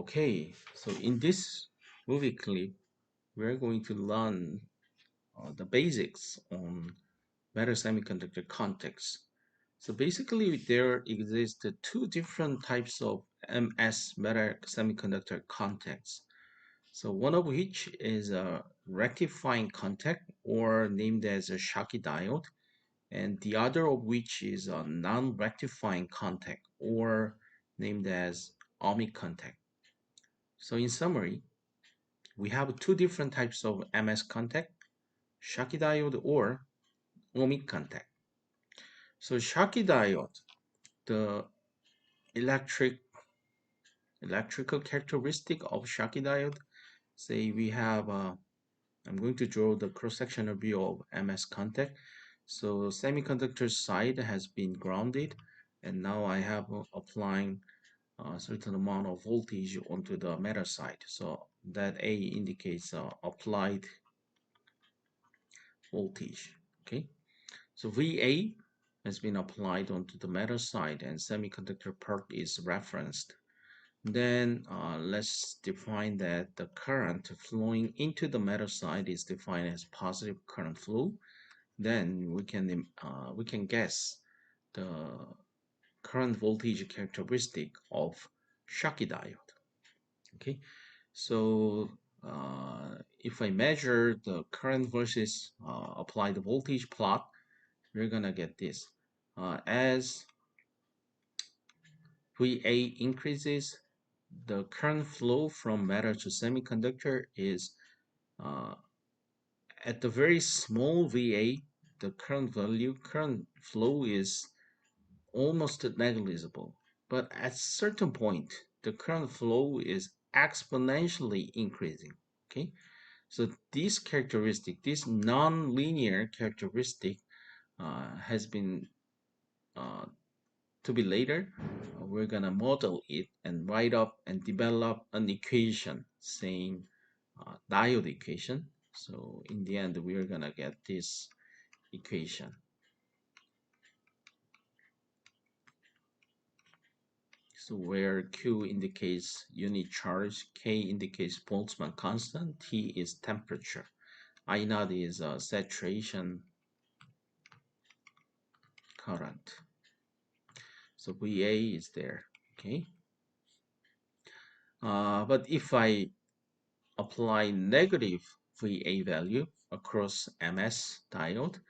Okay, so in this movie clip, we're going to learn the basics on metal semiconductor contacts. So basically, there exist two different types of MS metal semiconductor contacts. So one of which is a rectifying contact or named as a Schottky diode, and the other of which is a non-rectifying contact or named as Ohmic contact. So in summary, we have two different types of MS contact, Schottky diode or ohmic contact. So Schottky diode, the electrical characteristic of Schottky diode, say we have, I'm going to draw the cross-sectional view of MS contact. So semiconductor side has been grounded, and now I have applying a certain amount of voltage onto the metal side. So that A indicates applied voltage. Okay, so VA has been applied onto the metal side and semiconductor part is referenced. Then let's define that the current flowing into the metal side is defined as positive current flow. Then we can guess the current voltage characteristic of Schottky diode. Okay, so if I measure the current versus applied voltage plot, we're gonna get this. As VA increases, the current flow from metal to semiconductor is uh, at the very small VA, the current flow is almost negligible. But at certain point, the current flow is exponentially increasing. Okay, so this non-linear characteristic has been uh, to be later, we're gonna model it and write up and develop an equation saying diode equation. So in the end, we're gonna get this equation. So where Q indicates unit charge, K indicates Boltzmann constant, T is temperature, I naught is saturation current. So VA is there, okay? But if I apply negative VA value across MS diode,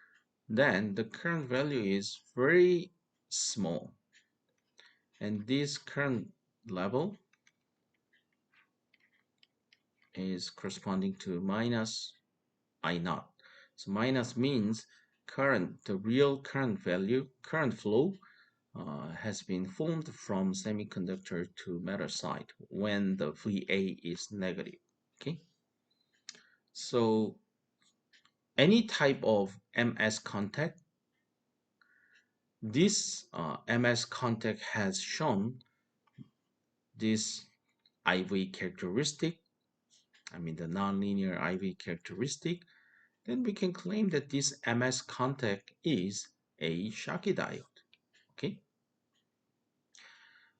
then the current value is very small. And this current level is corresponding to minus I naught. So minus means the real current value, current flow has been formed from semiconductor to metal side when the VA is negative. Okay, so any type of MS contact, this MS contact has shown this IV characteristic, I mean the nonlinear IV characteristic, then we can claim that this MS contact is a Schottky diode. Okay,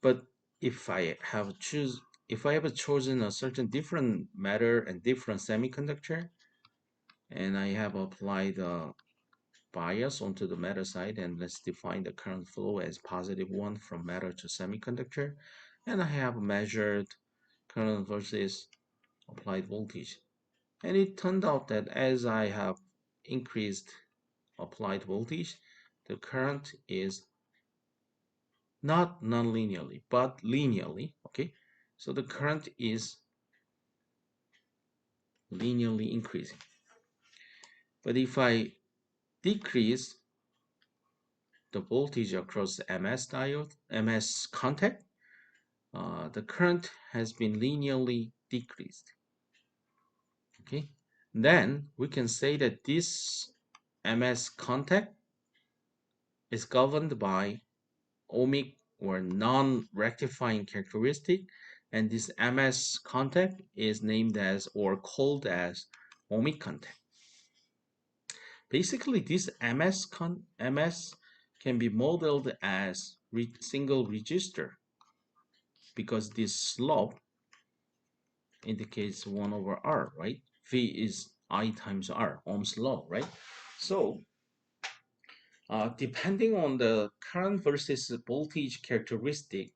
but if I have chosen a certain different matter and different semiconductor, and I have applied a bias onto the metal side, and let's define the current flow as positive one from metal to semiconductor, and I have measured current versus applied voltage, and it turned out that as I have increased applied voltage, the current is not non-linearly but linearly. Okay, so the current is linearly increasing. But if I decrease the voltage across the MS contact, the current has been linearly decreased. Okay, then we can say that this MS contact is governed by ohmic or non-rectifying characteristic, and this MS contact is named as or called as ohmic contact. Basically, this MS can be modeled as single register because this slope indicates 1 over R, right? V is I times R, Ohm's law, right? So depending on the current versus voltage characteristic,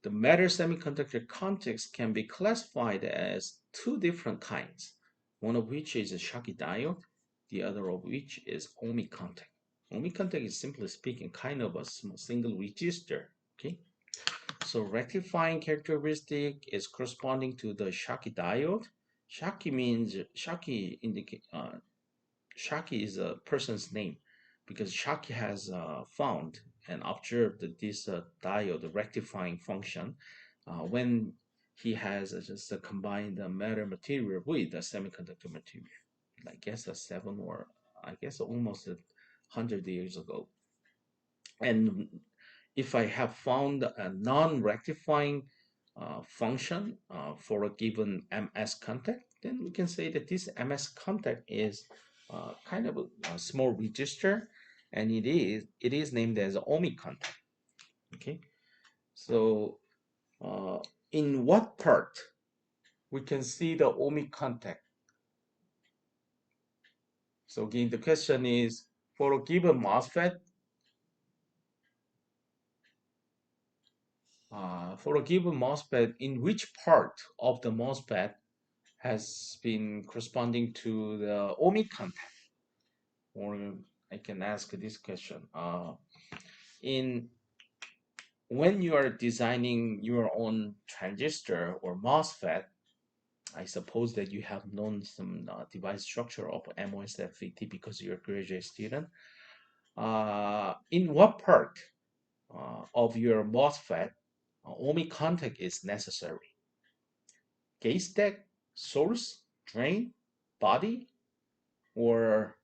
the matter semiconductor context can be classified as two different kinds, one of which is a Schottky diode, the other of which is ohmic contact. Ohmic contact is, simply speaking, kind of a single resistor. Okay, so rectifying characteristic is corresponding to the Schottky diode. Schottky means Schottky is a person's name because Schottky has found and observed this diode rectifying function when he has just combined the matter material with the semiconductor material. I guess a seven or I guess almost 100 years ago. And if I have found a non-rectifying function for a given MS contact, then we can say that this MS contact is kind of a small register, and it is named as ohmic contact. Okay, so uh, in what part we can see the ohmic contact? So again, the question is for a given MOSFET. For a given MOSFET, in which part of the MOSFET has been corresponding to the ohmic contact? Or I can ask this question. In when you are designing your own transistor or MOSFET, I suppose that you have known some device structure of MOSFET because you're a graduate student. In what part of your MOSFET ohmic contact is necessary? Gate stack, source, drain, body, or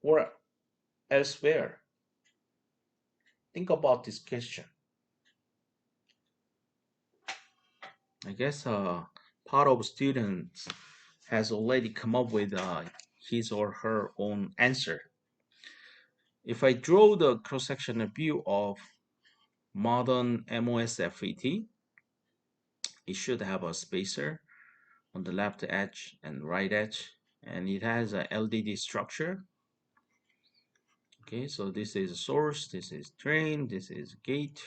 or elsewhere? Think about this question. I guess part of students has already come up with his or her own answer. If I draw the cross-sectional view of modern MOSFET, it should have a spacer on the left edge and right edge, and it has a LDD structure. Okay, so this is source, this is drain, this is gate,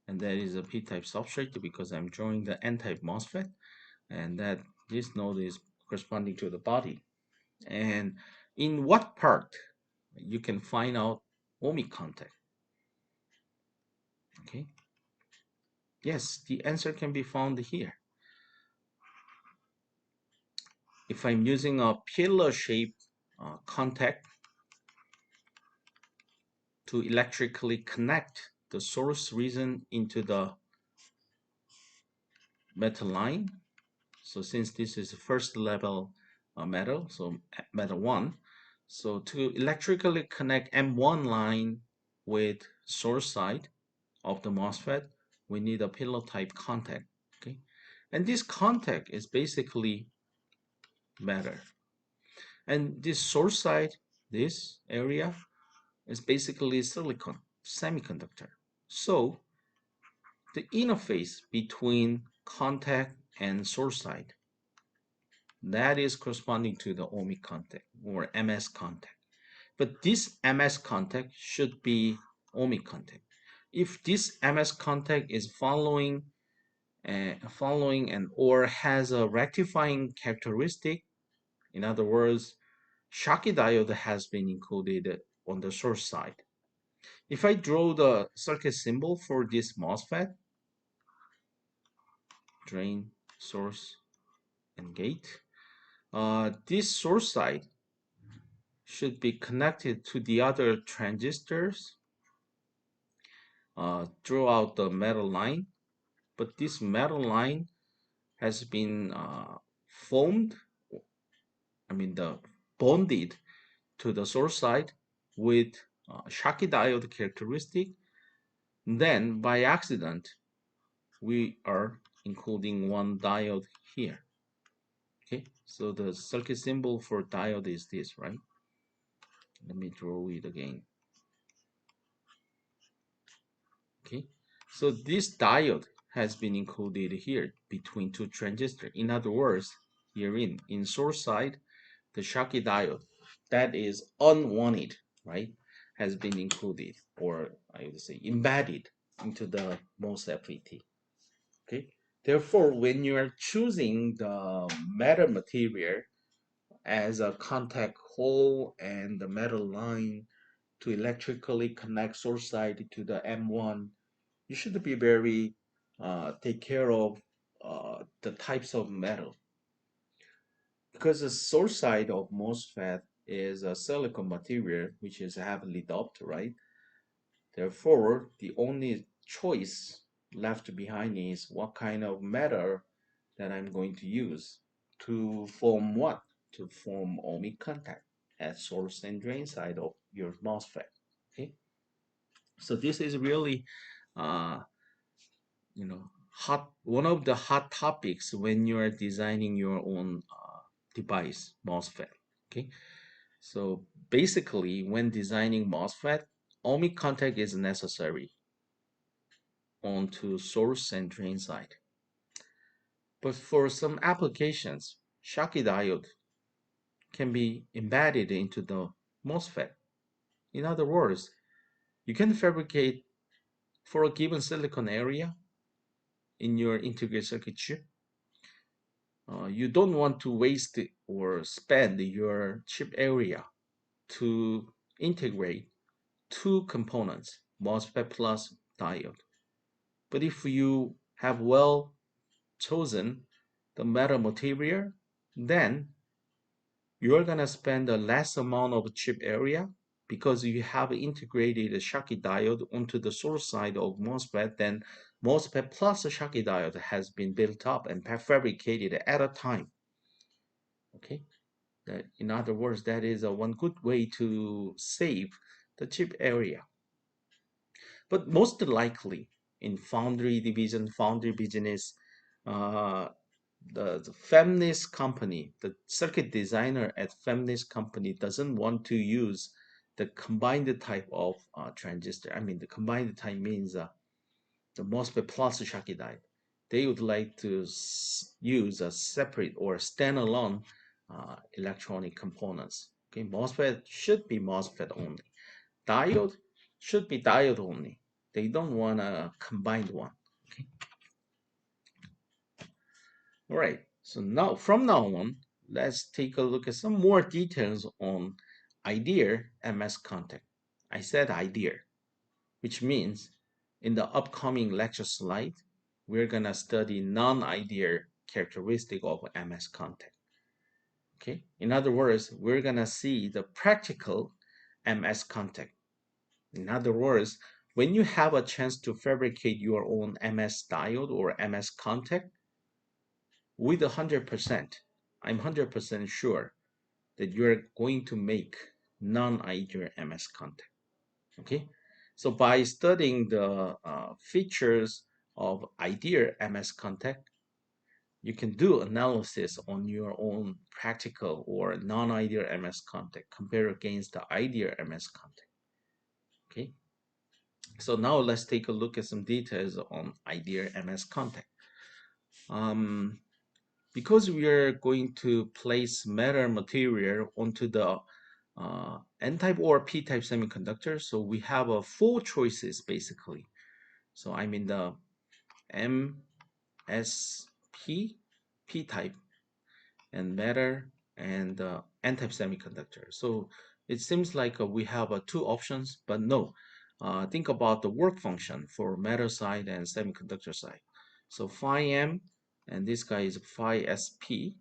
and that is a p-type substrate because I'm drawing the n-type MOSFET, and that this node is corresponding to the body. And in what part you can find out ohmic contact? Okay, yes, the answer can be found here. If I'm using a pillar-shaped contact to electrically connect the source region into the metal line, so since this is first level metal, so metal 1, so to electrically connect M1 line with source side of the MOSFET, we need a pillar type contact. Okay, and this contact is basically matter, and this source side, this area, is basically silicon semiconductor. So the interface between contact and source side, that is corresponding to the ohmic contact or MS contact. But this MS contact should be ohmic contact. If this MS contact is following and or has a rectifying characteristic, in other words, Schottky diode has been included on the source side. If I draw the circuit symbol for this MOSFET, drain, source, and gate, this source side should be connected to the other transistors throughout the metal line, but this metal line has been formed, the bonded to the source side with Schottky diode characteristic. Then by accident, we are including one diode here. Okay, so the circuit symbol for diode is this, right? Let me draw it again. Okay, so this diode has been included here between two transistors. In other words, herein, in source side, the Schottky diode that is unwanted, right, has been included, or I would say embedded into the MOSFET. Okay. Therefore, when you are choosing the metal material as a contact hole and the metal line to electrically connect source side to the M1, you should be very take care of the types of metal, because the source side of MOSFET is a silicon material which is heavily doped, right? Therefore, the only choice left behind is what kind of metal that I'm going to use to form what? To form ohmic contact at source and drain side of your MOSFET. Okay, so this is really uh, hot, one of the hot topics when you are designing your own device MOSFET. Okay, so basically when designing MOSFET, ohmic contact is necessary onto source and drain side. But for some applications, Schottky diode can be embedded into the MOSFET. In other words, you can fabricate for a given silicon area in your integrated circuit chip. You don't want to waste or spend your chip area to integrate two components, MOSFET plus diode. But if you have well chosen the metal material, then you're going to spend a less amount of chip area because you have integrated a Schottky diode onto the source side of MOSFET. Then MOSFET plus the Schottky diode has been built up and fabricated at a time. Okay, that, in other words, that is one good way to save the chip area. But most likely in foundry division, foundry business, uh, the feminist company, the circuit designer at feminist company doesn't want to use the combined type of transistor. I mean, the combined type means the MOSFET plus Schottky diode. They would like to use a separate or standalone electronic components. Okay, MOSFET should be MOSFET only. Diode should be diode only. They don't want a combined one. Okay. All right. So now, from now on, let's take a look at some more details on ideal MS contact. I said ideal, which means in the upcoming lecture slide, we're gonna study non-ideal characteristic of MS contact. Okay. In other words, we're gonna see the practical MS contact. In other words, when you have a chance to fabricate your own MS diode or MS contact with 100%, I'm 100% sure that you're going to make non-ideal MS contact. Okay, so by studying the features of ideal MS contact, you can do analysis on your own practical or non-ideal MS contact compared against the ideal MS contact. Okay, so now let's take a look at some details on ideal MS contact. Um, because we are going to place metal material onto the N-type or P-type semiconductor, so we have four choices basically. So I mean the MSP, P-type, and metal, and N-type semiconductor. So it seems like we have two options, but no. Think about the work function for metal side and semiconductor side. So phi m, and this guy is phi sp,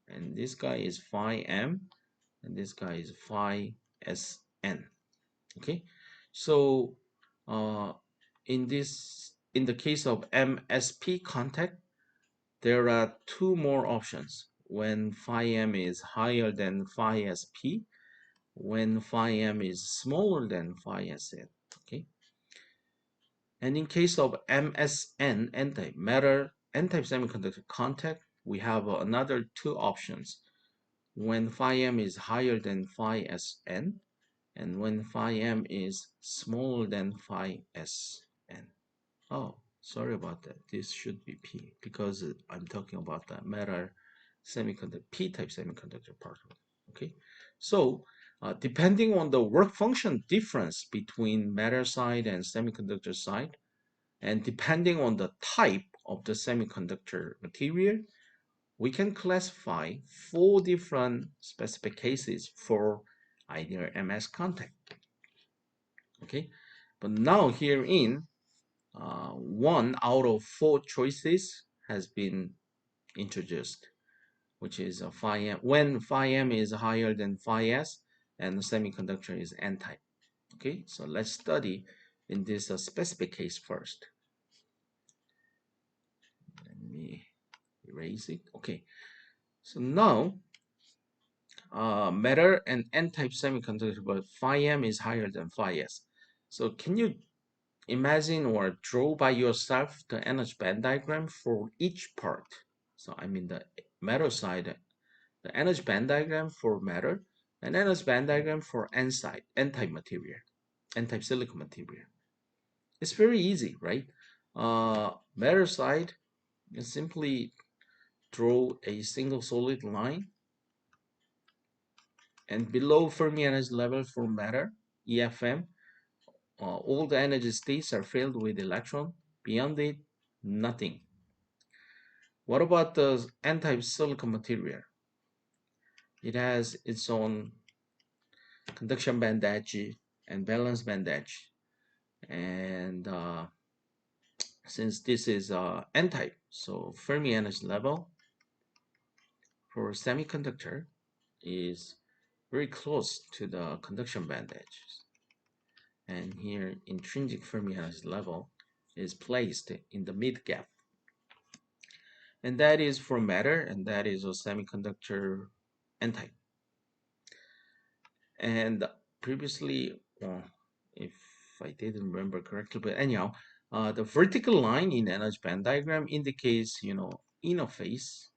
and this guy is phi m, and this guy is phi sn. Okay, so uh, in the case of MSP contact, there are two more options when phi m is higher than phi sp, when phi m is smaller than phi sn. Okay, and in case of MSN, antimatter n-type semiconductor contact, we have another two options when phi m is higher than phi sn, and when phi m is smaller than phi sn. Oh, Sorry about that. This should be P because I'm talking about the metal semiconductor, P-type semiconductor particle. Okay, so depending on the work function difference between metal side and semiconductor side, and depending on the type of the semiconductor material, we can classify four different specific cases for ideal MS contact. Okay, but now herein, one out of four choices has been introduced, which is a phi m when phi m is higher than phi s and the semiconductor is n-type. Okay, so let's study in this specific case first. Let me erase it. Okay, so now matter and n-type semiconductor, but phi m is higher than phi s. So can you imagine or draw by yourself the energy band diagram for each part? So I mean the metal side, the energy band diagram for metal, and energy band diagram for N side, N-type material, N-type silicon material. It's very easy, right? Metal side, you simply draw a single solid line, and below Fermi energy level for matter, EFM, all the energy states are filled with electron. Beyond it, nothing. What about the N-type silicon material? It has its own conduction band edge and valence band edge. And since this is N-type, so Fermi energy level for semiconductor is very close to the conduction band edges. And here, intrinsic Fermi energy level is placed in the mid gap. And that is for matter, and that is a semiconductor N-type. And previously, well, if I didn't remember correctly, but anyhow, the vertical line in energy band diagram indicates, interface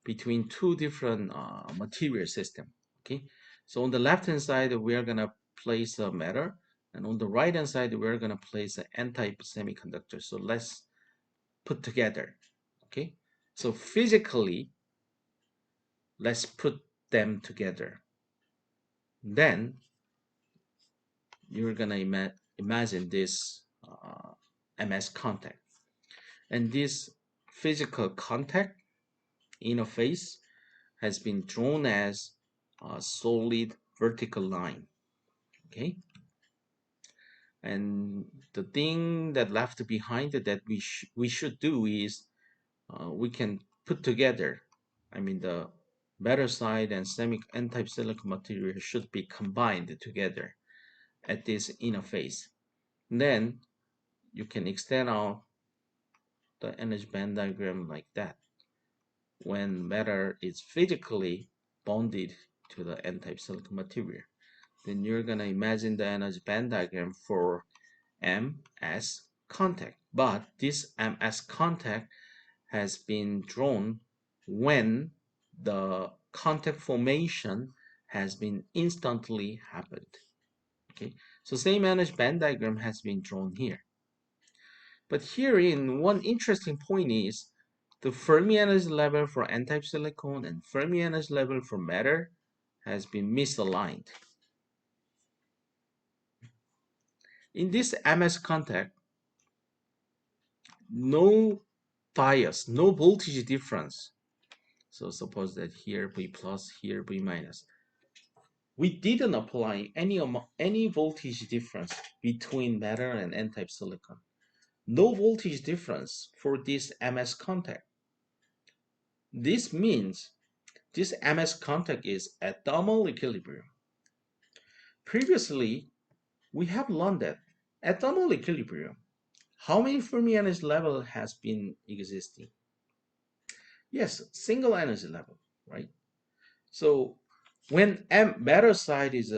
between two different material system. Okay, so on the left hand side, we are gonna place a matter, and on the right hand side, we're gonna place an N-type semiconductor. So let's put together. Okay, so physically, let's put them together. Then you're gonna imagine this MS contact, and this physical contact interface has been drawn as a solid vertical line. Okay, and the thing that left behind that we should do is we can put together. I mean the metal side and semi N-type silicon material should be combined together at this interface. Then you can extend out the energy band diagram like that. When matter is physically bonded to the N-type silicon material, then you're gonna imagine the energy band diagram for MS contact. But this MS contact has been drawn when the contact formation has been instantly happened. Okay, so same energy band diagram has been drawn here. But herein, one interesting point is the Fermi energy level for N-type silicon and Fermi energy level for matter has been misaligned. In this MS contact, no bias, no voltage difference. So suppose that here V plus, here V minus. We didn't apply any voltage difference between matter and N-type silicon. No voltage difference for this MS contact. This means this MS contact is at thermal equilibrium. Previously, we have learned that at thermal equilibrium, how many Fermi energy level has been existing? Yes, single energy level, right? So when matter side is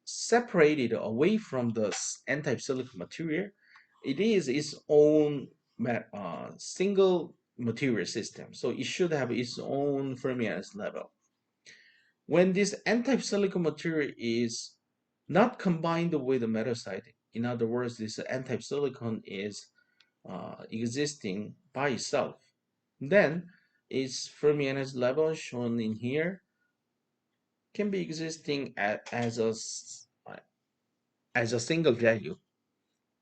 separated away from the N-type silicon material, it is its own single material system. So it should have its own Fermi energy level. When this N-type silicon material is not combined with the metal side, in other words, this N-type silicon is existing by itself. Then its Fermi energy level shown in here can be existing as a single value.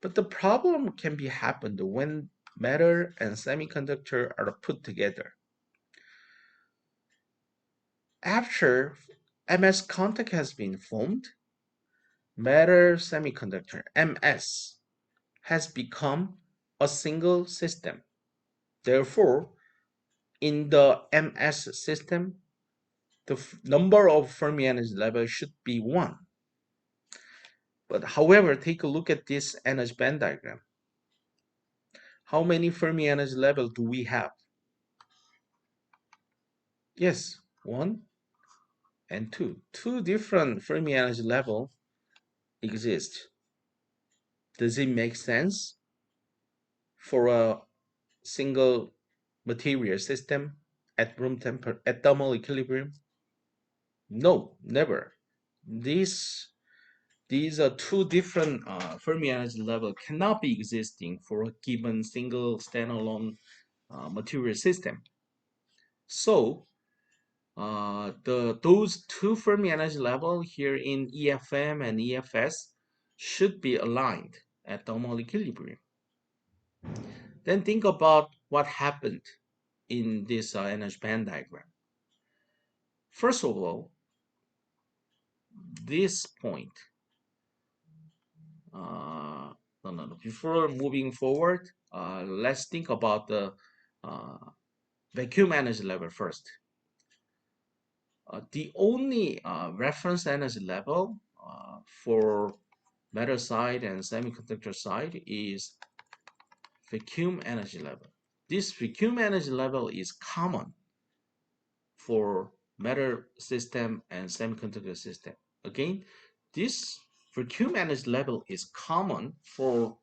But the problem can be happened when matter and semiconductor are put together. After MS contact has been formed, matter semiconductor MS has become a single system. Therefore, in the MS system, the number of Fermi energy levels should be 1. But however, take a look at this energy band diagram. How many Fermi energy levels do we have? Yes, 1 and 2. Two different Fermi energy levels exist. Does it make sense for a single material system at room temperature, at thermal equilibrium? No, never. These are two different Fermi energy level cannot be existing for a given single standalone material system. So those two Fermi energy level here in EFM and EFS should be aligned at thermal equilibrium. Then think about what happened in this energy band diagram. First of all, this point, no. Before moving forward, let's think about the uh, vacuum energy level first. The only reference energy level for metal side and semiconductor side is vacuum energy level. This vacuum energy level is common for metal system and semiconductor system. Again, this vacuum energy level is common for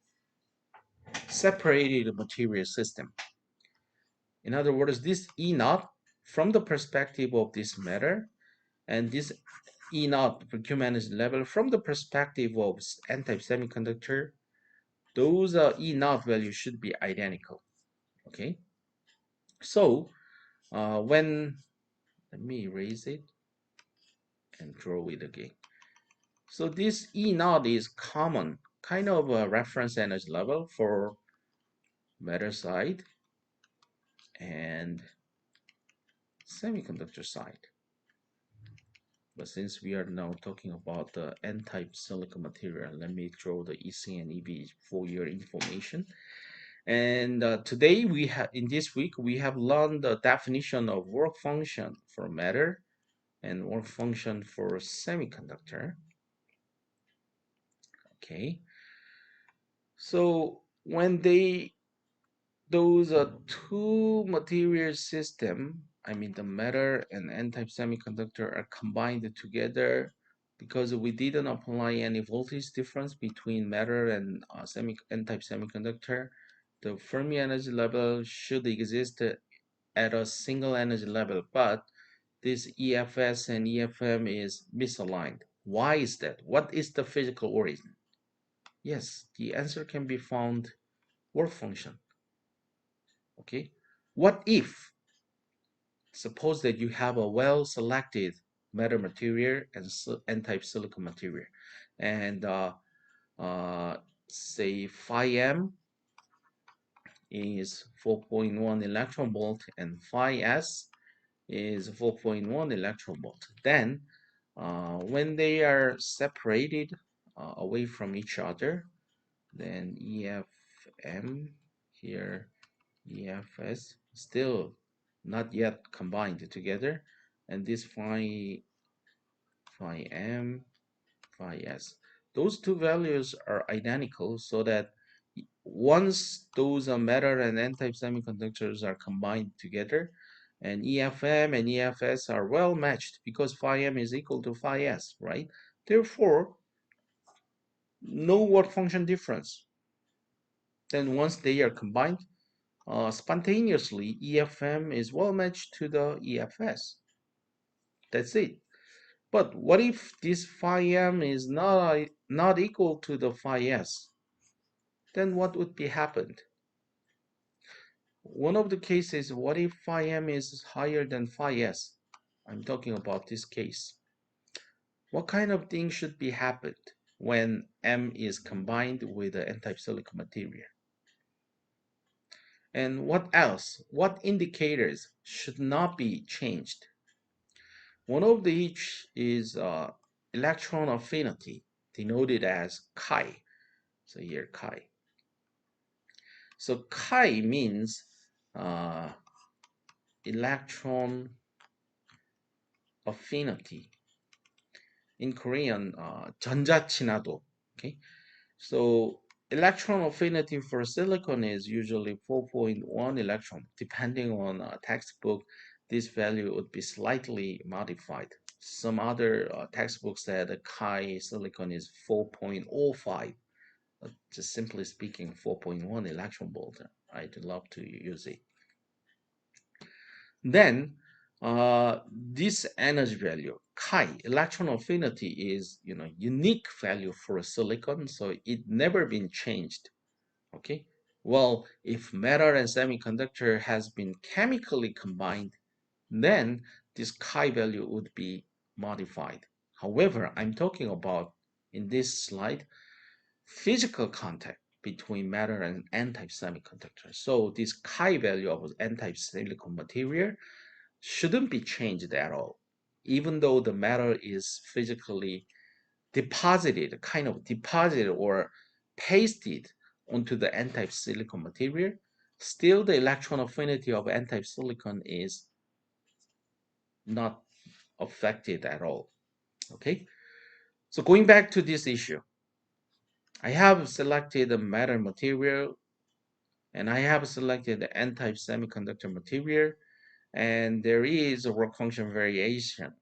separated material system. In other words, this E naught from the perspective of this matter and this E naught vacuum energy level from the perspective of n-type semiconductor, those E naught values should be identical. Okay, so when let me erase it and draw it again. So this E naught is common, kind of a reference energy level for metal side and semiconductor side. But since we are now talking about the n-type silicon material, let me draw the EC and EV for your information. And today we have, in this week, we have learned the definition of work function for matter and work function for semiconductor. Okay. So when those two material system, I mean the matter and n-type semiconductor are combined together because we didn't apply any voltage difference between matter and n-type semiconductor. The Fermi energy level should exist at a single energy level, but this EFS and EFM is misaligned. Why is that? What is the physical origin? Yes, the answer can be found work function. Okay, what if suppose that you have a well-selected metal material and n-type silicon material, and say phi m is 4.1 electron volt and phi s is 4.1 electron volt. Then when they are separated away from each other, then EFM here, EFS still not yet combined together, and this phi m, phi s, those two values are identical, so that once those matter and n-type semiconductors are combined together, and EFM and EFS are well matched because phi m is equal to phi s, right? Therefore, no work function difference. Then once they are combined, spontaneously EFM is well matched to the EFS. That's it. But what if this phi m is not equal to the phi s? Then what would be happened? one of the cases, what if phi m is higher than phi s? I'm talking about this case. What kind of thing should be happened when m is combined with the n-type silicon material? And what else? What indicators should not be changed? One of each is electron affinity, denoted as chi. So here chi. So chi means uh, electron affinity. In Korean, 전자친화도. Okay. So electron affinity for silicon is usually 4.1 electron. Depending on textbook, this value would be slightly modified. Some other textbooks said the chi silicon is 4.05. Just simply speaking, 4.1 electron volt. I'd love to use it. Then this energy value, chi, electron affinity, is unique value for a silicon, so it never been changed. Okay. Well, if metal and semiconductor has been chemically combined, then this chi value would be modified. However, I'm talking about in this slide physical contact between matter and n-type semiconductor. So this chi value of n-type silicon material shouldn't be changed at all, even though the matter is physically deposited, kind of deposited or pasted onto the n-type silicon material. Still, the electron affinity of n-type silicon is not affected at all. Okay, so going back to this issue, I have selected the matter material and I have selected the n-type semiconductor material, and there is a work function variation.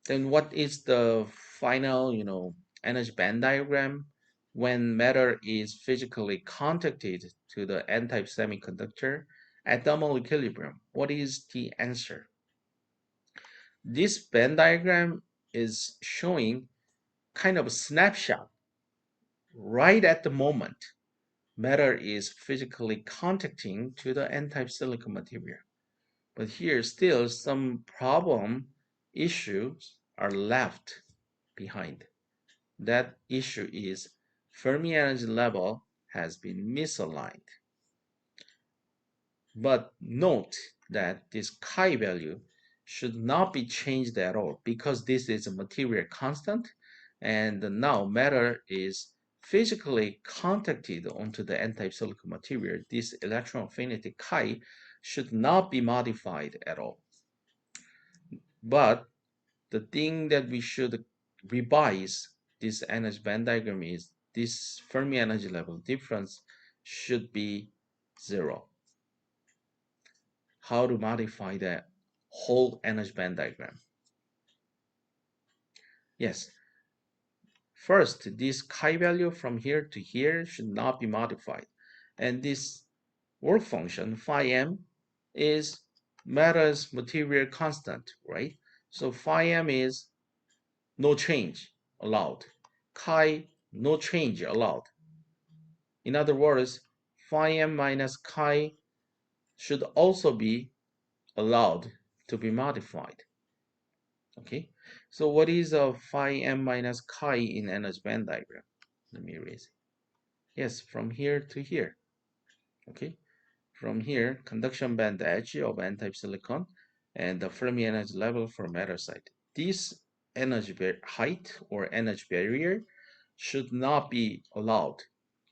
Then what is the final, energy band diagram when matter is physically contacted to the n-type semiconductor at thermal equilibrium? What is the answer? This band diagram is showing kind of a snapshot right at the moment matter is physically contacting to the n-type silicon material. But here still some problem issues are left behind. That issue is Fermi energy level has been misaligned. But note that this chi value should not be changed at all because this is a material constant, and now matter is physically contacted onto the n-type silicon material. This electron affinity chi should not be modified at all. But the thing that we should revise this energy band diagram is this Fermi energy level difference should be 0. How to modify the whole energy band diagram? Yes, first, this chi value from here to here should not be modified. And this work function, phi m, is matter's material constant, right? So phi m is no change allowed. Chi, no change allowed. In other words, phi m minus chi should also be allowed to be modified. Okay, so what is a phi m minus chi in energy band diagram? Let me erase it. Yes, from here to here. Okay, from here, conduction band edge of n-type silicon and the Fermi energy level for matter side. This energy height or energy barrier should not be allowed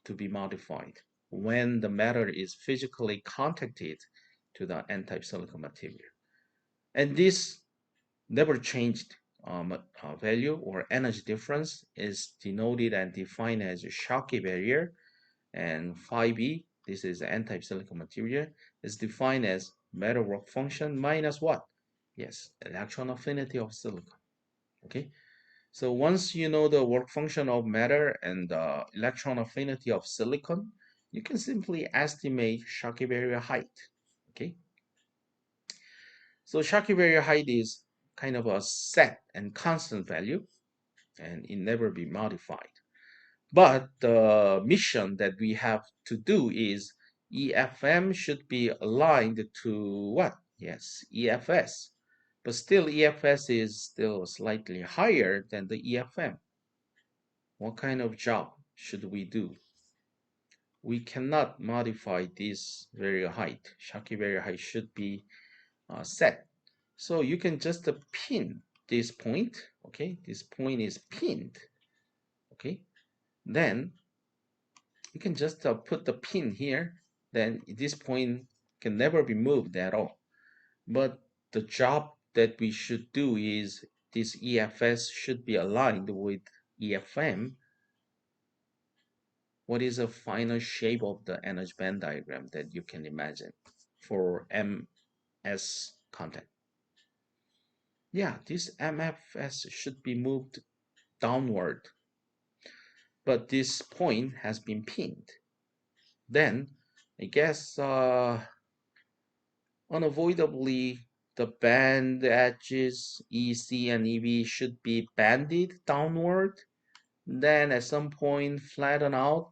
to be modified when the matter is physically contacted to the n-type silicon material. And this never changed value or energy difference is denoted and defined as a Schottky barrier, and phi b, this is the n-type silicon material, is defined as matter work function minus what? Yes, electron affinity of silicon. Okay, so once you know the work function of matter and the electron affinity of silicon, you can simply estimate Schottky barrier height. Okay, so Schottky barrier height is kind of a set and constant value, and it never be modified. But the mission that we have to do is EFM should be aligned to what? Yes, EFS. But still, EFS is still slightly higher than the EFM. What kind of job should we do? We cannot modify this very height. Schottky barrier height should be set. So you can just pin this point. Okay, this point is pinned. Okay, then you can just put the pin here. Then this point can never be moved at all. But the job that we should do is this EFS should be aligned with EFM. What is a final shape of the energy band diagram that you can imagine for MS contact? Yeah, this MFS should be moved downward, but this point has been pinned. Then I guess unavoidably the band edges EC and EV should be banded downward, then at some point flatten out.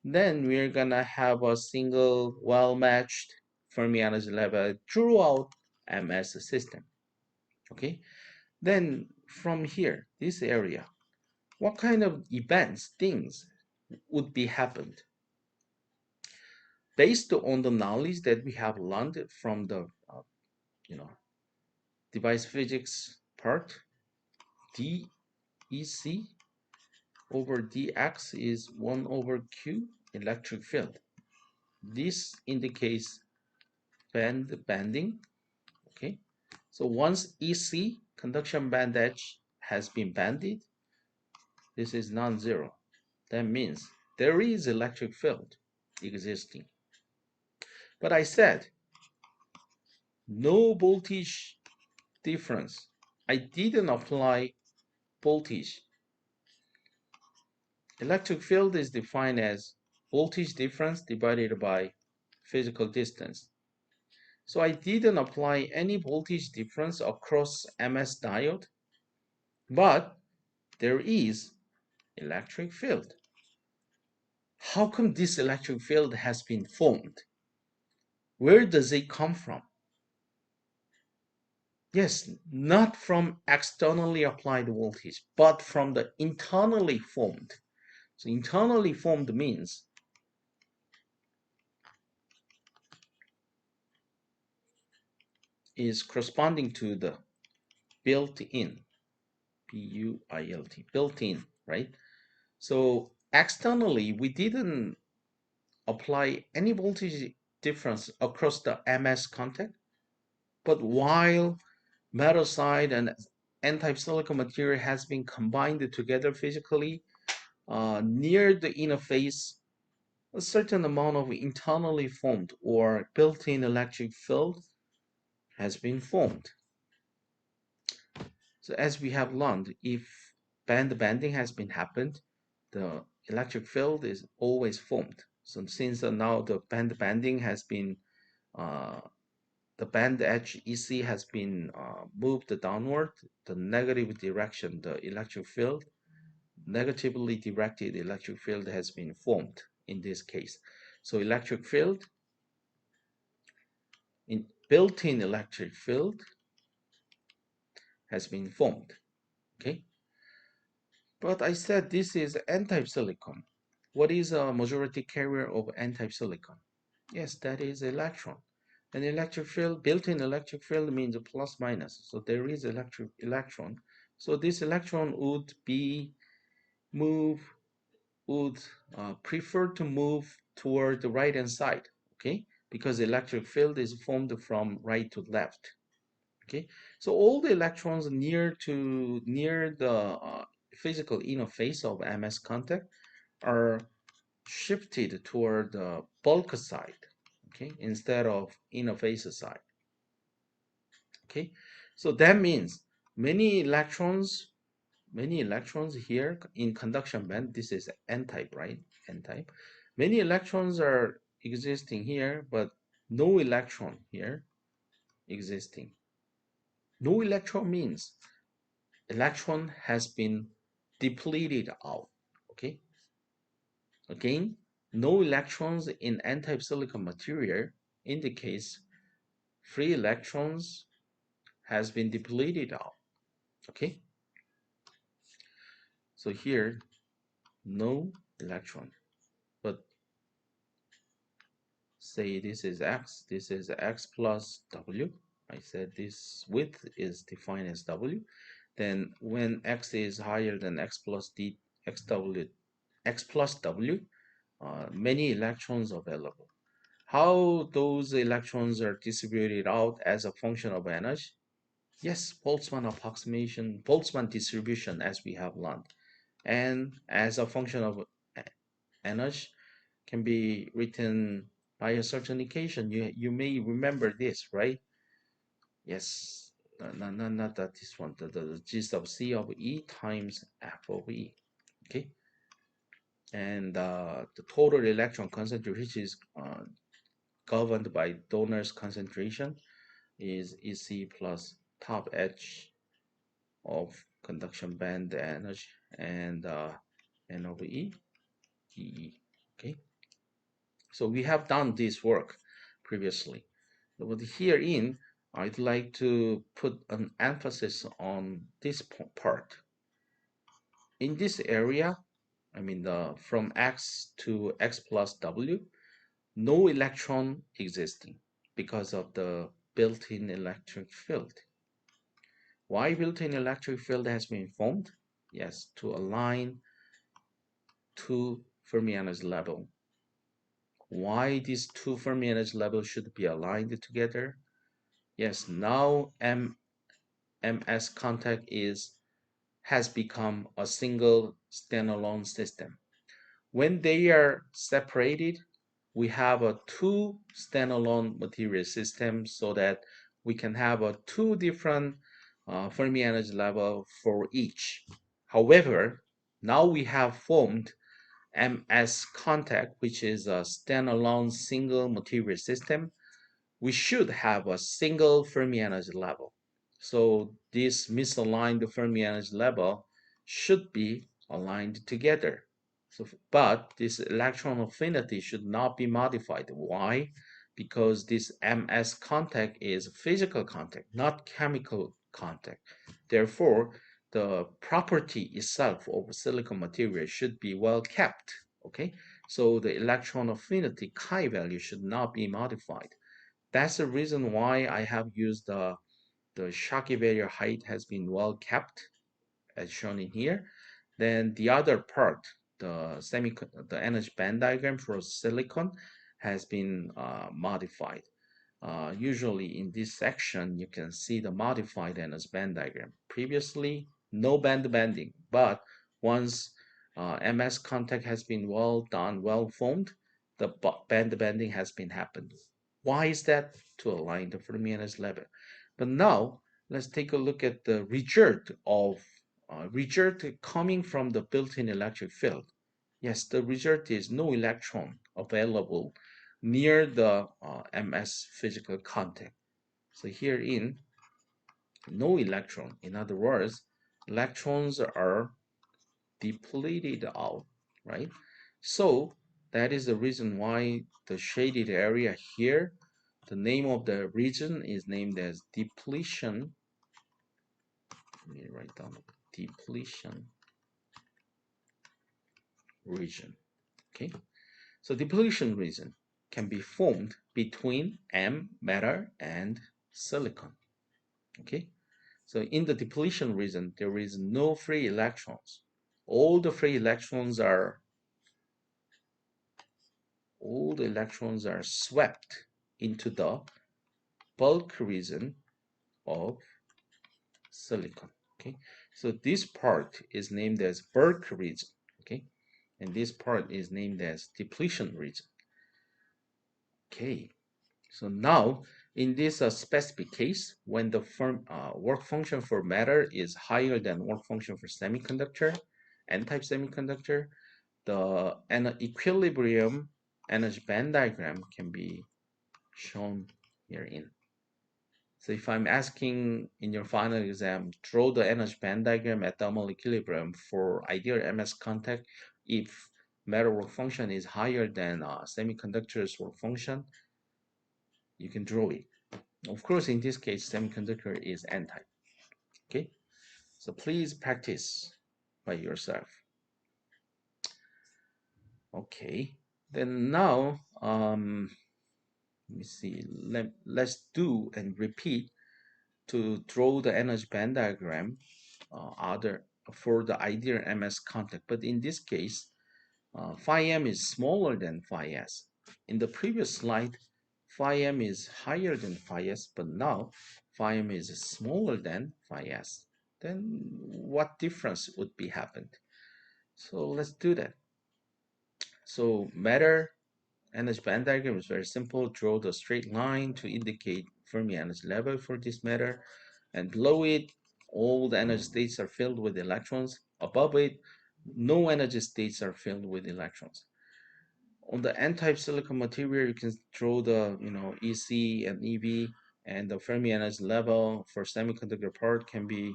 Then we're gonna have a single well-matched Fermi energy level throughout MS system. Okay, then from here, this area, what kind of events, things would be happened based on the knowledge that we have learned from the you know device physics part. DEC over dx is 1 over q electric field. This indicates banding. Okay, so once EC conduction band edge has been banded, this is non-zero. That means there is electric field existing. But I said no voltage difference. I didn't apply voltage. Electric field is defined as voltage difference divided by physical distance. So I didn't apply any voltage difference across MS diode, but there is electric field. How come this electric field has been formed? Where does it come from? Yes, not from externally applied voltage, but from the internally formed. So internally formed means is corresponding to the built-in, B-U-I-L-T, built-in, right? So externally, we didn't apply any voltage difference across the MS contact, but while metal side and n-type silicon material has been combined together physically, near the interface, a certain amount of internally formed or built-in electric field has been formed. So as we have learned, if banding has been happened, the electric field is always formed. So since now the banding has been, the band edge EC has been moved downward, the negative direction, the electric field, negatively directed electric field has been formed in this case. So electric field, built-in electric field has been formed. Okay, but I said this is n-type silicon. What is a majority carrier of n-type silicon? Yes, that is electron. An electric field, built-in electric field means plus minus. So there is electric electron. So this electron would prefer to move toward the right hand side. Okay, because electric field is formed from right to left. Okay, so all the electrons near the physical interface of MS contact are shifted toward the bulk side, okay, instead of interface side. Okay, so that means many electrons here in conduction band, this is n-type, right? N-type. Many electrons are existing here, but no electron here existing. No electron means electron has been depleted out. Okay, again, no electrons in n-type silicon material indicates free electrons has been depleted out. Okay, so here no electron, but say this is x, this is x plus w. I said this width is defined as w. Then when x is higher than x plus d, x plus w, many electrons available. How those electrons are distributed out as a function of energy? Yes, Boltzmann approximation, Boltzmann distribution as we have learned. And as a function of energy can be written by a certain equation. You may remember this, right? Yes, not that this one, the gist of C of E times F of E. Okay, and the total electron concentration, which is governed by donor's concentration, is EC plus top edge of conduction band energy and N over E, GE. Okay, so we have done this work previously. But herein, I'd like to put an emphasis on this part. In this area, I mean from x to x plus w, no electron existing because of the built-in electric field. Why built-in electric field has been formed? Yes, to align two Fermi energy level. Why these two Fermi energy levels should be aligned together? Yes, now MS contact has become a single standalone system. When they are separated, we have a two standalone material system so that we can have a two different Fermi energy level for each. However, now we have formed MS contact, which is a standalone single material system. We should have a single Fermi energy level. So this misaligned Fermi energy level should be aligned together. So, but this electron affinity should not be modified. Why? Because this MS contact is physical contact, not chemical contact. Therefore, the property itself of silicon material should be well kept. Okay, so the electron affinity chi value should not be modified. That's the reason why I have used the Schottky barrier height has been well kept as shown in here. Then the other part, the energy band diagram for silicon has been modified. Usually in this section, you can see the modified energy band diagram. Previously, no band bending, but once MS contact has been well done, well formed, the band bending has been happened. Why is that? To align the Fermi energy level. But now, let's take a look at the result coming from the built-in electric field. Yes, the result is no electron available near the MS physical contact. So herein, no electron. In other words, electrons are depleted out, right? So that is the reason why the shaded area here, the name of the region is named as depletion. Let me write down depletion region. Okay, so depletion region can be formed between M metal and silicon. Okay, so in the depletion region, there is no free electrons. All the free electrons are all the electrons are swept into the bulk region of silicon. Okay, so this part is named as bulk region. Okay, and this part is named as depletion region. Okay, so now in this specific case, when the work function for matter is higher than work function for semiconductor, n-type semiconductor, the equilibrium energy band diagram can be shown herein. So if I'm asking in your final exam, draw the energy band diagram at thermal equilibrium for ideal MS contact if matter work function is higher than semiconductor's work function, you can draw it. Of course, in this case, semiconductor is n-type. Okay, so please practice by yourself. Okay, then now let me see. Let's do and repeat to draw the energy band diagram other for the ideal MS contact. But in this case, phi m is smaller than phi s. In the previous slide, phi m is higher than phi s, but now phi m is smaller than phi s. Then what difference would be happened? So let's do that. So matter energy band diagram is very simple. Draw the straight line to indicate Fermi energy level for this matter, and below it, all the energy states are filled with electrons. Above it, no energy states are filled with electrons. On the n-type silicon material, you can draw the EC and EV, and the Fermi energy level for semiconductor part can be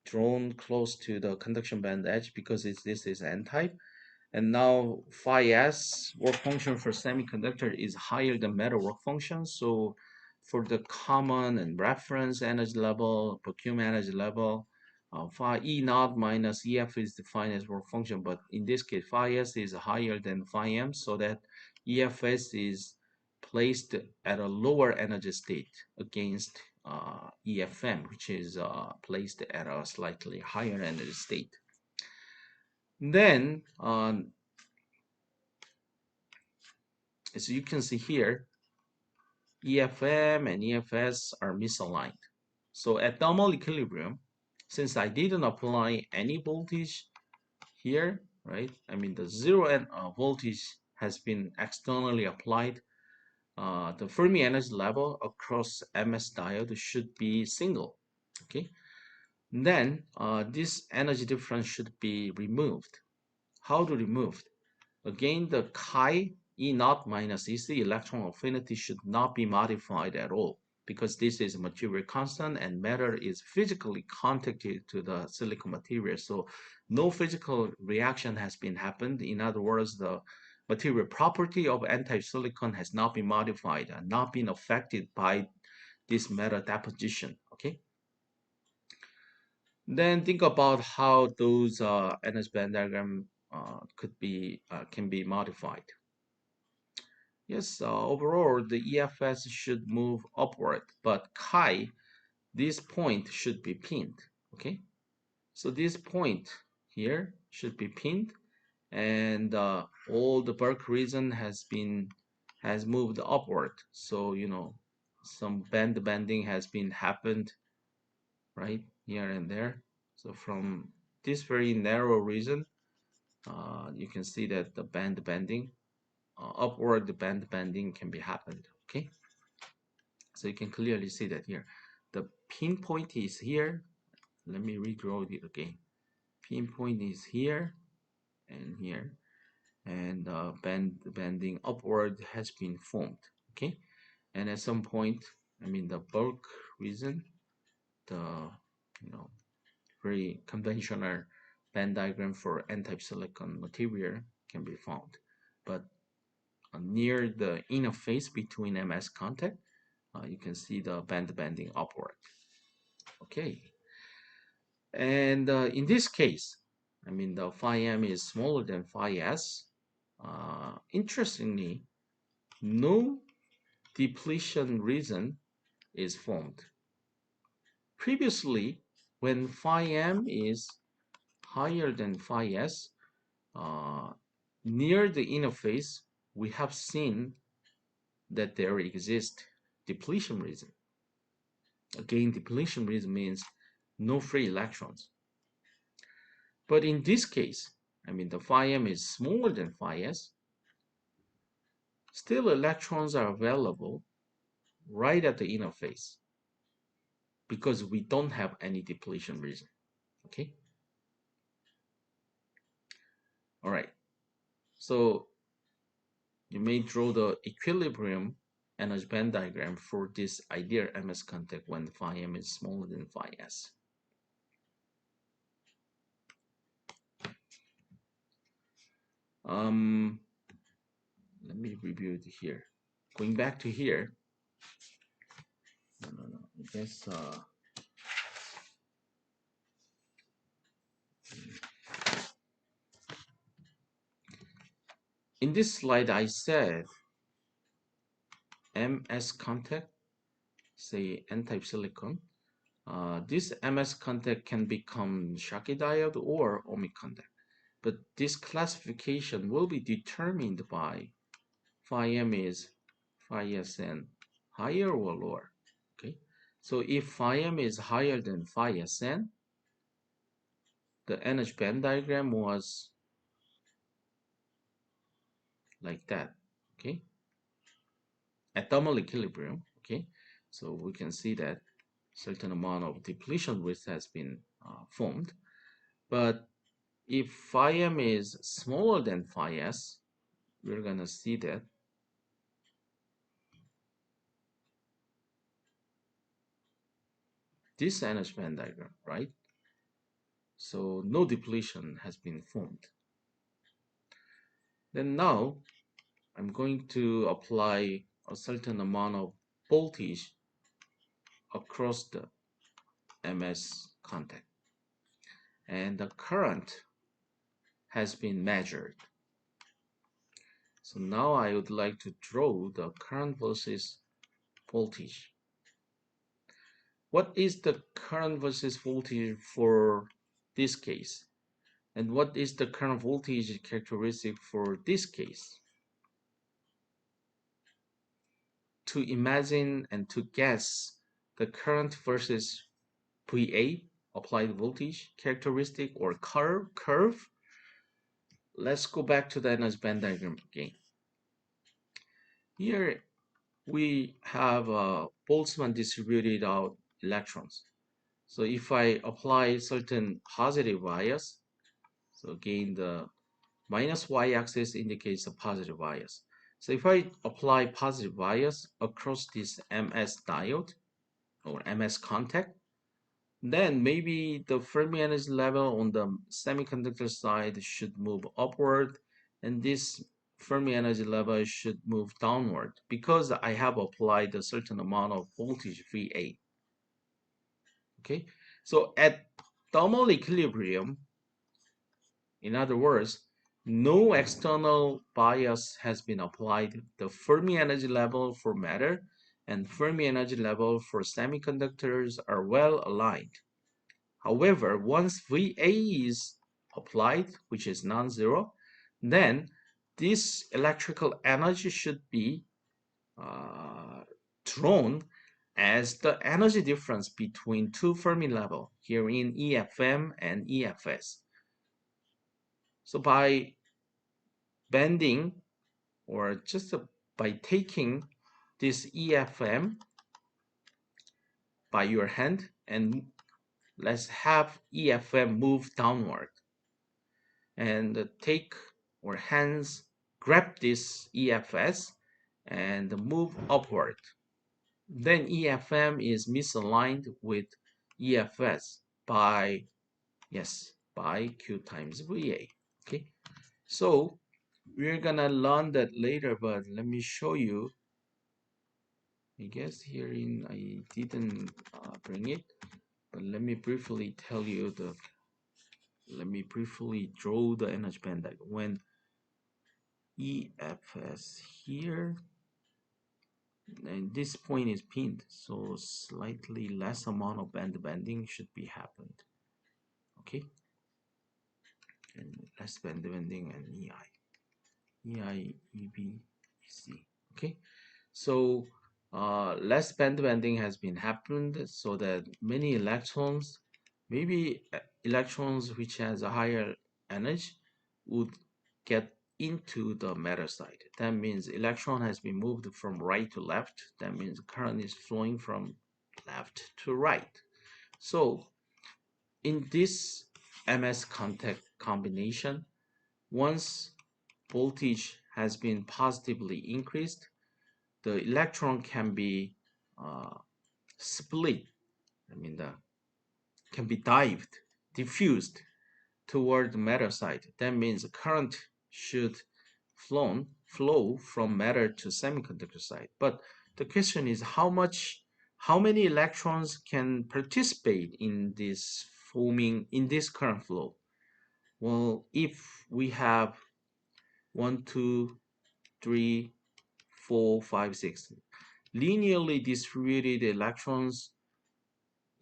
drawn close to the conduction band edge because this is n-type. And now phi s work function for semiconductor is higher than metal work function. So for the common and reference energy level, procurement energy level, phi E naught minus EF is defined as work function, but in this case, phi S is higher than phi M, so that EFS is placed at a lower energy state against EFM, which is placed at a slightly higher energy state. Then, as you can see here, EFM and EFS are misaligned. So at thermal equilibrium, since I didn't apply any voltage here, right? I mean the zero voltage has been externally applied. The Fermi energy level across MS diode should be single, okay? Then this energy difference should be removed. How to remove? Again, the chi E naught minus EC electron affinity should not be modified at all because this is a material constant and matter is physically contacted to the silicon material. So no physical reaction has been happened. In other words, the material property of n-type silicon has not been modified and not been affected by this matter deposition. Okay. Then think about how those energy band diagram can be modified. Yes, overall the EFS should move upward, but chi, this point should be pinned. Okay, so this point here should be pinned, and all the bulk region has moved upward. So some bending has been happened right here and there. So from this very narrow region, you can see that the bending upward band bending can be happened. Okay, so you can clearly see that here the pinpoint is here. Let me redraw it again. Pinpoint is here and here, and bending upward has been formed. Okay, and at some point, I mean the bulk region, the very conventional band diagram for n-type silicon material can be found, but near the interface between MS contact, you can see the band bending upward. Okay, and in this case, I mean the phi m is smaller than phi s. Interestingly, no depletion region is formed. Previously, when phi m is higher than phi s, near the interface, we have seen that there exists depletion region. Again, depletion region means no free electrons. But in this case, I mean the phi m is smaller than phi s, still electrons are available right at the interface because we don't have any depletion region. Okay. All right. So you may draw the equilibrium energy band diagram for this ideal MS contact when phi m is smaller than phi s. Um, let me review it here. Going back to here. No. I guess in this slide I said MS contact, say N-type silicon. This MS contact can become Schottky diode or ohmic contact, but this classification will be determined by phi m is phi sn higher or lower. Okay, so if phi m is higher than phi sn, the energy band diagram was like that. Okay, at thermal equilibrium. Okay, so we can see that certain amount of depletion width has been formed, but if phi m is smaller than phi s, we're gonna see that this energy band diagram, right? So no depletion has been formed. Then now I'm going to apply a certain amount of voltage across the MS contact, and the current has been measured. So now I would like to draw the current versus voltage. What is the current versus voltage for this case? And what is the current voltage characteristic for this case? To imagine and to guess the current versus VA, applied voltage characteristic or curve, let's go back to the energy band diagram again. Here we have Boltzmann distributed out electrons. So if I apply certain positive bias, so again the minus y-axis indicates a positive bias. So if I apply positive bias across this MS diode or MS contact, then maybe the Fermi energy level on the semiconductor side should move upward, and this Fermi energy level should move downward because I have applied a certain amount of voltage VA. Okay, so at thermal equilibrium, in other words, no external bias has been applied. The Fermi energy level for matter and Fermi energy level for semiconductors are well aligned. However, once VA is applied, which is non-zero, then this electrical energy should be drawn as the energy difference between two Fermi levels, here in EFM and EFS. So by bending or just by taking this EFM by your hand, and let's have EFM move downward, and take our hands grab this EFS and move upward. Then EFM is misaligned with EFS by, yes, by Q times VA. Okay, so we're gonna learn that later, but let me show you. I guess herein I didn't bring it, but let me briefly tell you the, let me briefly draw the energy band diagram. When EFS here, and this point is pinned, so slightly less amount of band bending should be happened. Okay, and less band bending and EI, EB, EC. Okay, so less band bending has been happened, so that many electrons, maybe electrons which has a higher energy, would get into the matter side. That means electron has been moved from right to left. That means current is flowing from left to right. So in this MS contact combination, once voltage has been positively increased, the electron can be split. I mean, can be diffused toward the metal side. That means current should flow from matter to semiconductor side. But the question is how many electrons can participate in this current flow? Well, if we have one, two, three, four, five, six linearly distributed electrons,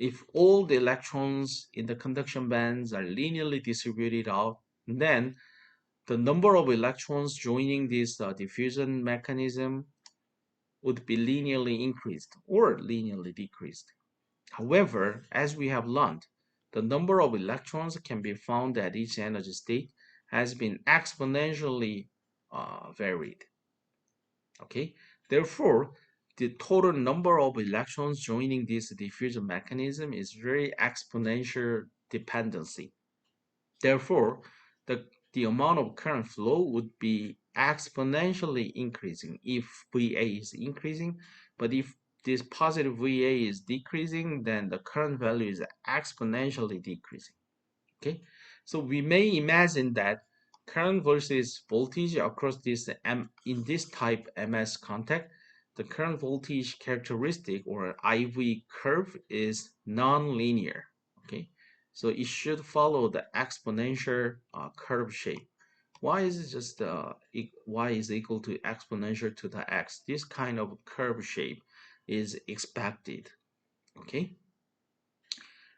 if all the electrons in the conduction bands are linearly distributed out, then the number of electrons joining this diffusion mechanism would be linearly increased or linearly decreased. However, as we have learned, the number of electrons can be found at each energy state has been exponentially varied. Okay, therefore, the total number of electrons joining this diffusion mechanism is very exponential dependency. Therefore, the amount of current flow would be exponentially increasing if VA is increasing, but if this positive VA is decreasing, then the current value is exponentially decreasing. Okay, so we may imagine that current versus voltage across this in this type MS contact, the current voltage characteristic or IV curve is non-linear. Okay, so it should follow the exponential curve shape. Y is just y is equal to exponential to the x. This kind of curve shape is expected. Okay.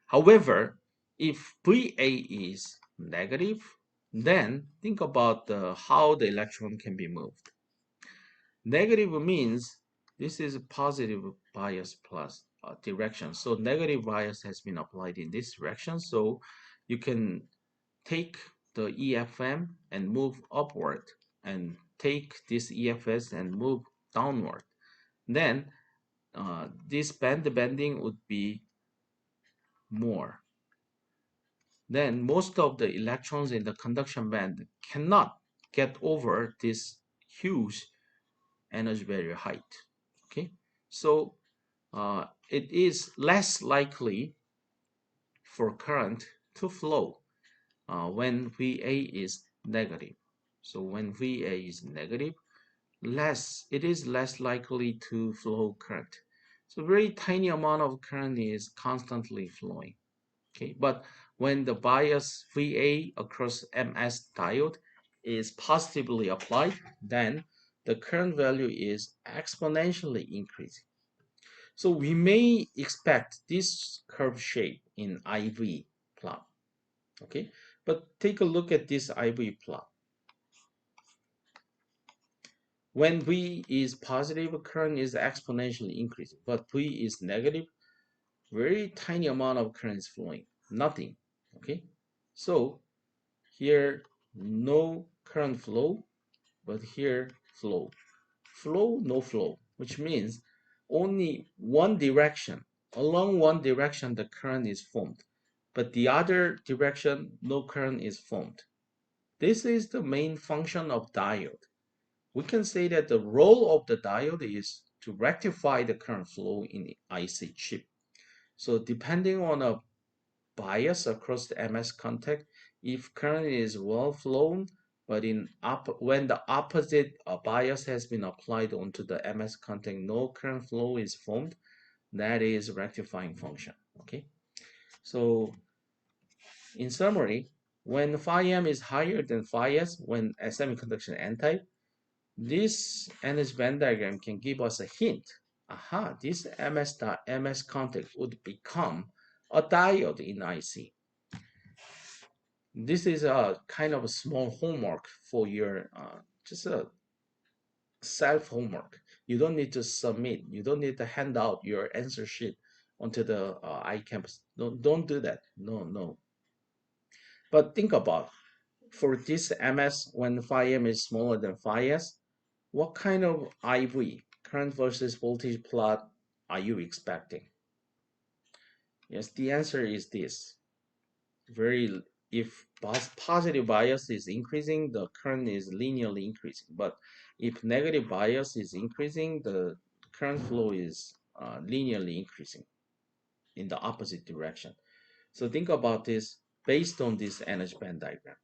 However, if VA is negative, then think about how the electron can be moved. Negative means this is a positive bias plus direction. So negative bias has been applied in this direction. So you can take the EFM and move upward and take this EFS and move downward. Then this bending would be more. Then most of the electrons in the conduction band cannot get over this huge energy barrier height. Okay, so it is less likely for current to flow when VA is negative. So when VA is negative, it is less likely to flow current. So very tiny amount of current is constantly flowing. Okay, but when the bias VA across MS diode is positively applied, then the current value is exponentially increasing. So we may expect this curve shape in IV plot. Okay, but take a look at this IV plot. When V is positive, current is exponentially increasing, but V is negative, very tiny amount of current is flowing, nothing. Okay, so here no current flow, but here flow, no flow, which means only one direction, along one direction the current is formed, but the other direction no current is formed. This is the main function of diode. We can say that the role of the diode is to rectify the current flow in the IC chip. So depending on a bias across the MS contact, if current is well flown, but when the opposite bias has been applied onto the MS contact, no current flow is formed, that is rectifying function. Okay, so in summary, when phi m is higher than phi s when a semiconductor n-type, this energy band diagram can give us a hint. Aha, this MS contact would become a diode in IC. This is a kind of a small homework for your just a self homework. You don't need to submit. You don't need to hand out your answer sheet onto the iCampus. Don't do that. No, no. But think about for this MS when phi m is smaller than phi s, what kind of IV current versus voltage plot are you expecting? Yes, the answer is this. Very if positive bias is increasing, the current is linearly increasing. But if negative bias is increasing, the current flow is linearly increasing in the opposite direction. So think about this based on this energy band diagram.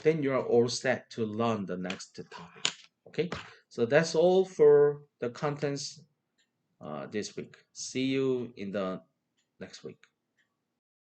then you are all set to learn the next topic. Okay, so that's all for the contents this week. See you in the next week.